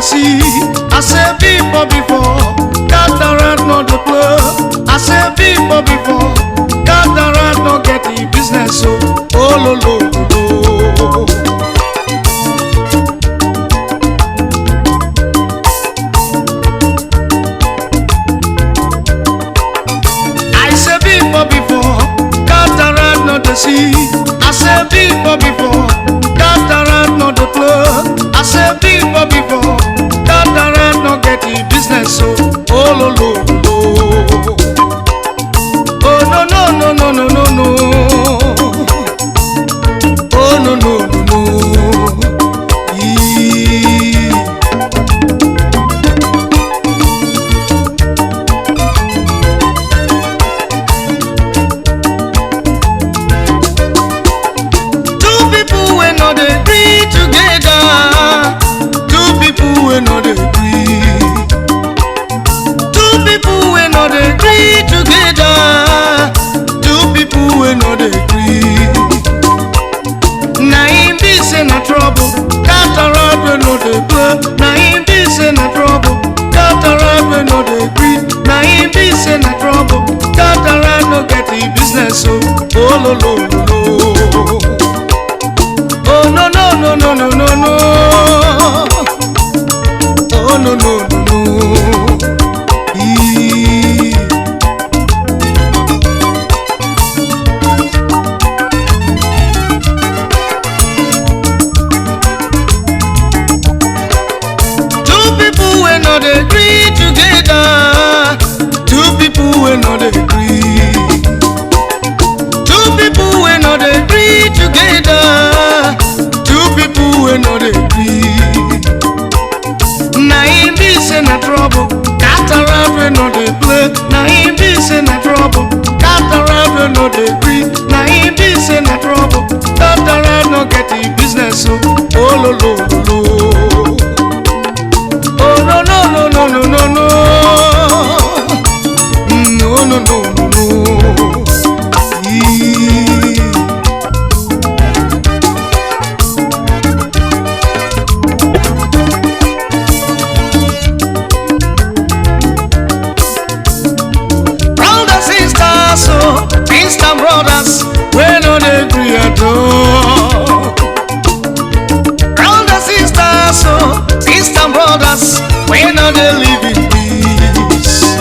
the sea. I say people before, cataract not the plug. I say people before, cataract not get the business. So, oh lo lo lo. I say people before, cataract not the sea. I say people before, cataract not the plug. I say people before, cataract not get the business. So, oh lo lo lo. Oh no no no no no no no. Oh no no no no. Eee. Two people when not agree together. Two people when not agree. Two people when not agree together. Two people when not agree. Now him this in a trouble. Cataract when not agree. Now him this in a trouble. Cataract when not agree. Now him this in a trouble. Cataract no get the business. So oh lo lo lo. Oh no no no no no no no. Oh no no no no. Eee. Two people when not agree together. Two people when not agree. Two people when not agree together. Two people when not agree. Now him this in a trouble. Cataract when not they play. Now him this in a trouble. Cataract when not they agree. Now him this in a trouble. Cataract no get the business. So oh lo lo lo. Oh no no no no no no no. No no no no no. Eee. Brothers, sisters, so sister brothers, we don't agree at all. Brothers, sisters, so sister brothers, we don't live in peace.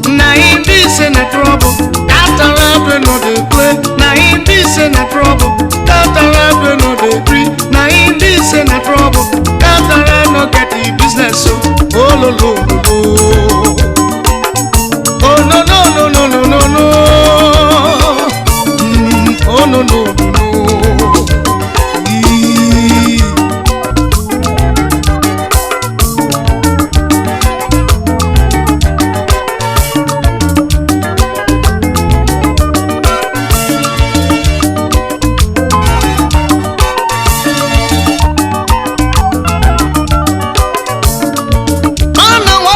Now him this in a trouble, cataract we no dey play. Now him this in a trouble, cataract we no dey agree. Now him this in a trouble, cataract no get the business. So oh lo lo lo. Oh no no no no no no no. Oh no no no no. Eee. Oh no.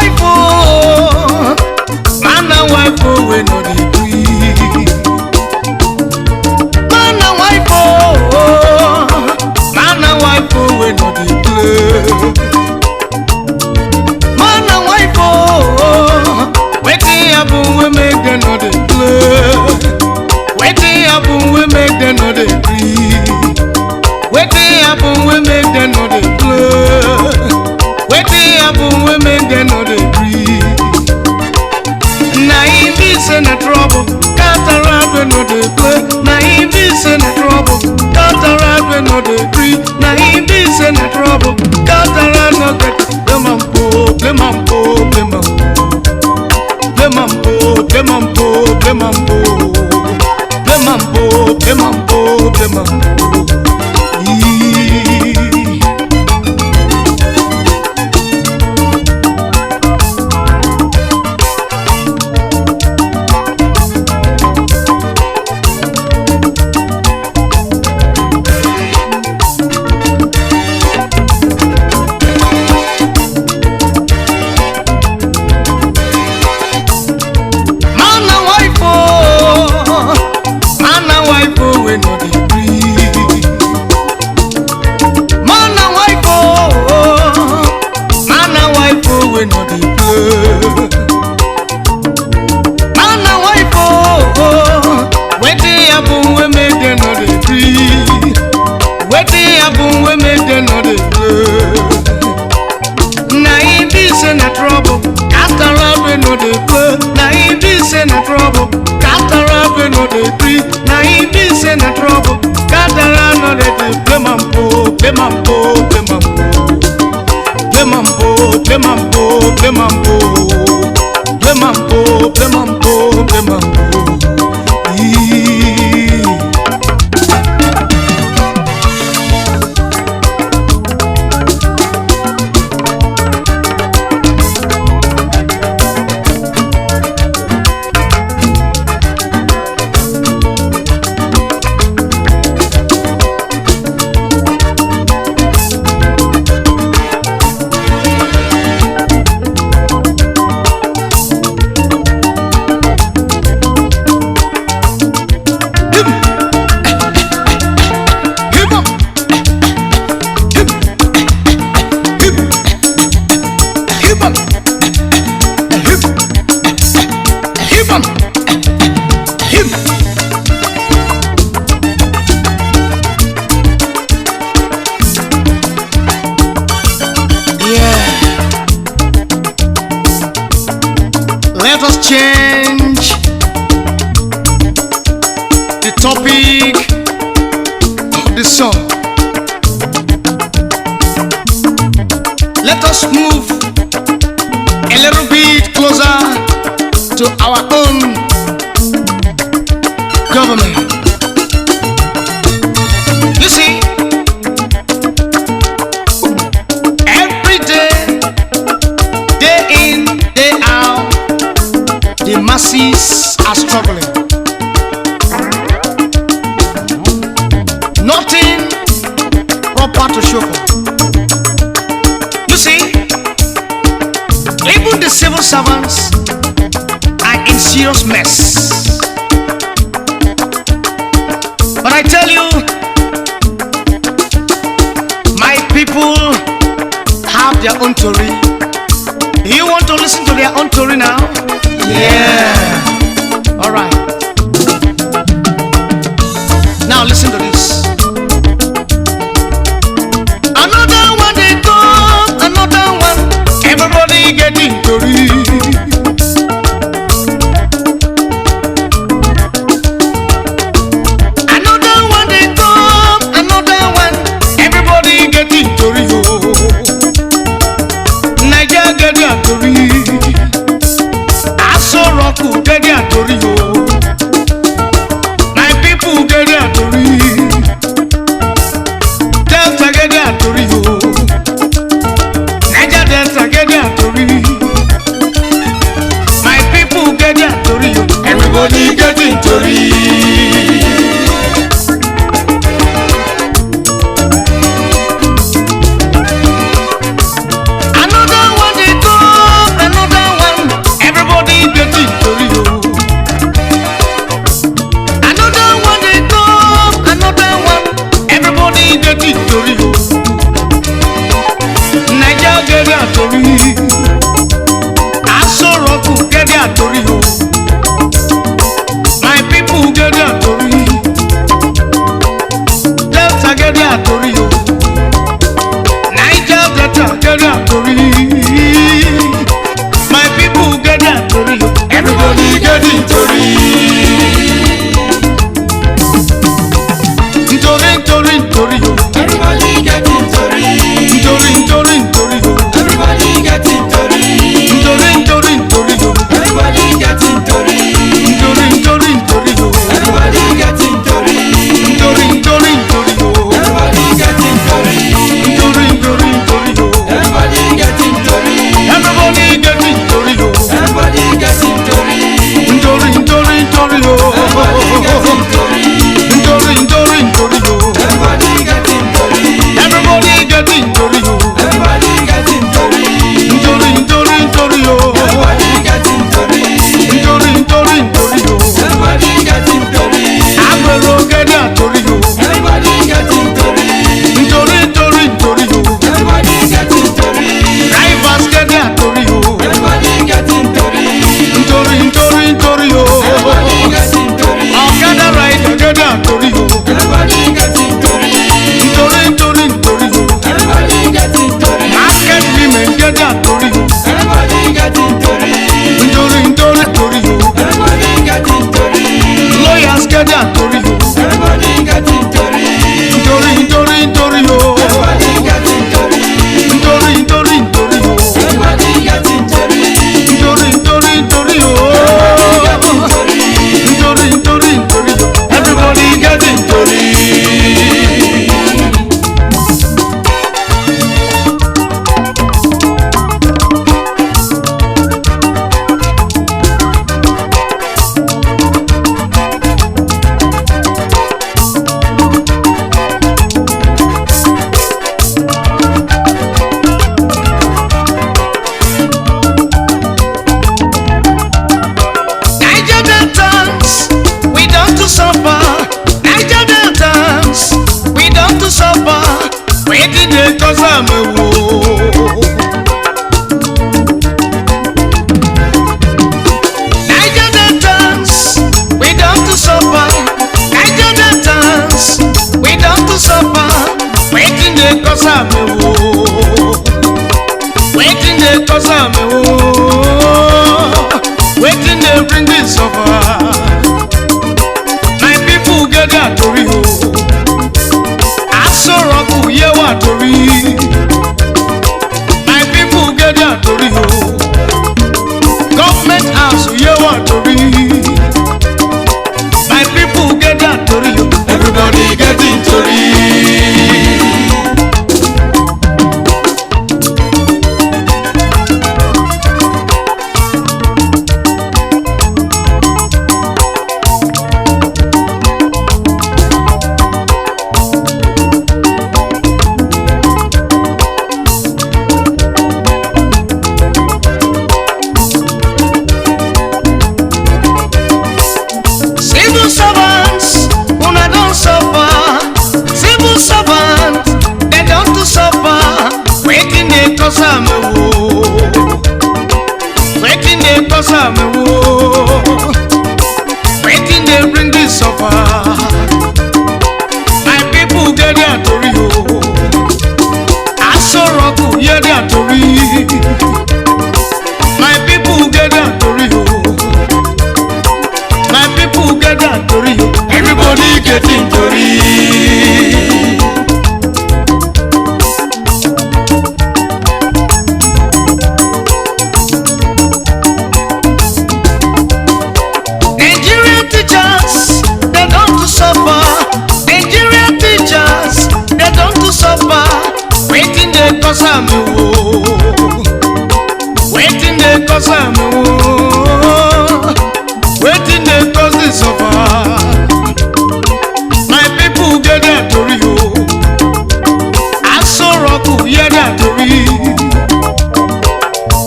trouble. Cataract we no dey play. Na him be say na trouble. Cataract we no dey free. Na him be say na trouble. Cataract no dey play mambo, play mambo, play mambo. Play mambo, play mambo, play mambo. Play mambo, play mambo, play mambo. Let us change the topic of the song. Let us move a little bit closer to our own government. You see, every day, day in, day out, the masses are struggling. Nothing proper to show for. You see, even the civil servants are in serious mess. But I tell you, my people have their own Tori. You want to listen to their own Tori now? Yeah. All right. Now listen to this. Another one they come, another one. Everybody getting Tori. Another one they come, another one. Everybody getting Tori. Niger get their Tori. Roku get their Tori, my people get their Tori. Delta get their Tori, Niger Delta get their Tori. My people get their Tori, everybody getting Tori. Another one they come, they cause I'm waiting they bring this over. My people get that Tori ho. I saw Roku ye what Tori. My people get that Tori ho. Government house ye what Tori. My people get that Tori ho. Everybody getting Tori. Waiting they bring this over. My people get their Tori ho. I saw Roku hear their Tori. My people get their Tori ho. My people get their Tori ho. Everybody getting Tori. Waiting they cause I'm waiting they cause this over. My people get their Tori ho. I saw Roku hear their Tori.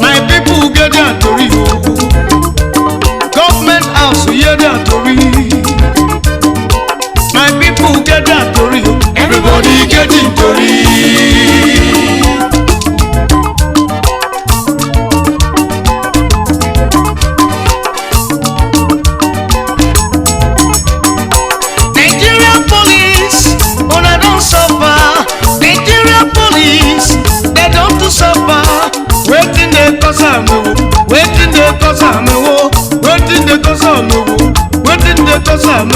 My people get their Tori ho. Government house hear their Tori. My people get their Tori ho. Everybody getting Tori. Waiting they cause I'm waiting they cause I'm waiting they cause I'm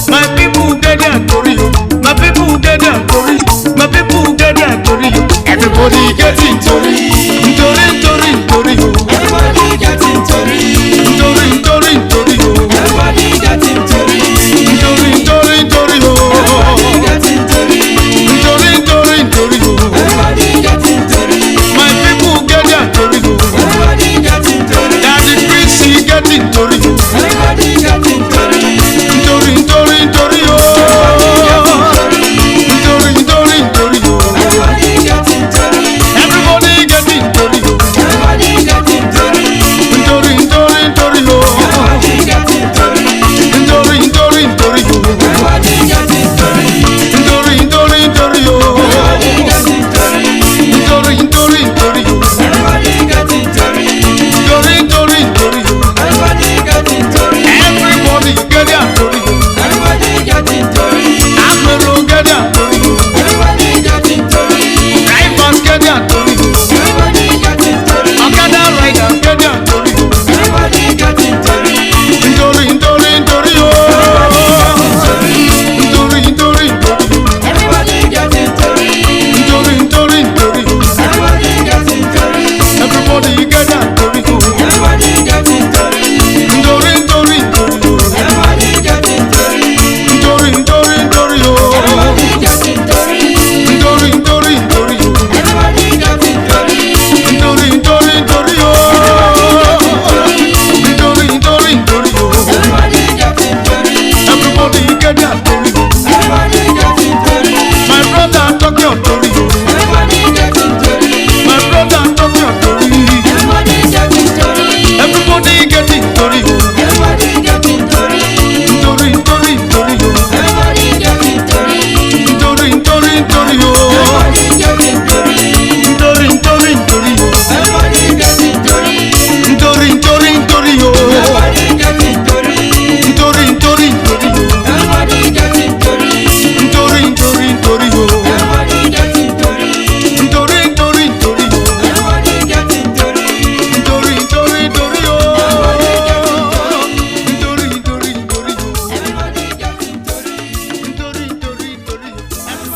my people get their Tori ho. My people get their Tori. My people get their Tori ho. Everybody getting Tori. Tori Tori Tori ho. Everybody getting Tori. Tori Tori Tori ho. Everybody getting Tori. Tori Tori Tori ho. Everybody getting Tori. Tori Tori Tori ho. Everybody getting Tori. My people get their Tori ho. Everybody getting Tori. Daddy Kris getting Tori ho. Everybody getting Tori. Tori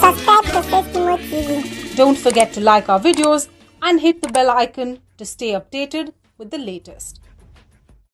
subscribe to Festimo TV. Don't forget to like our videos and hit the bell icon to stay updated with the latest.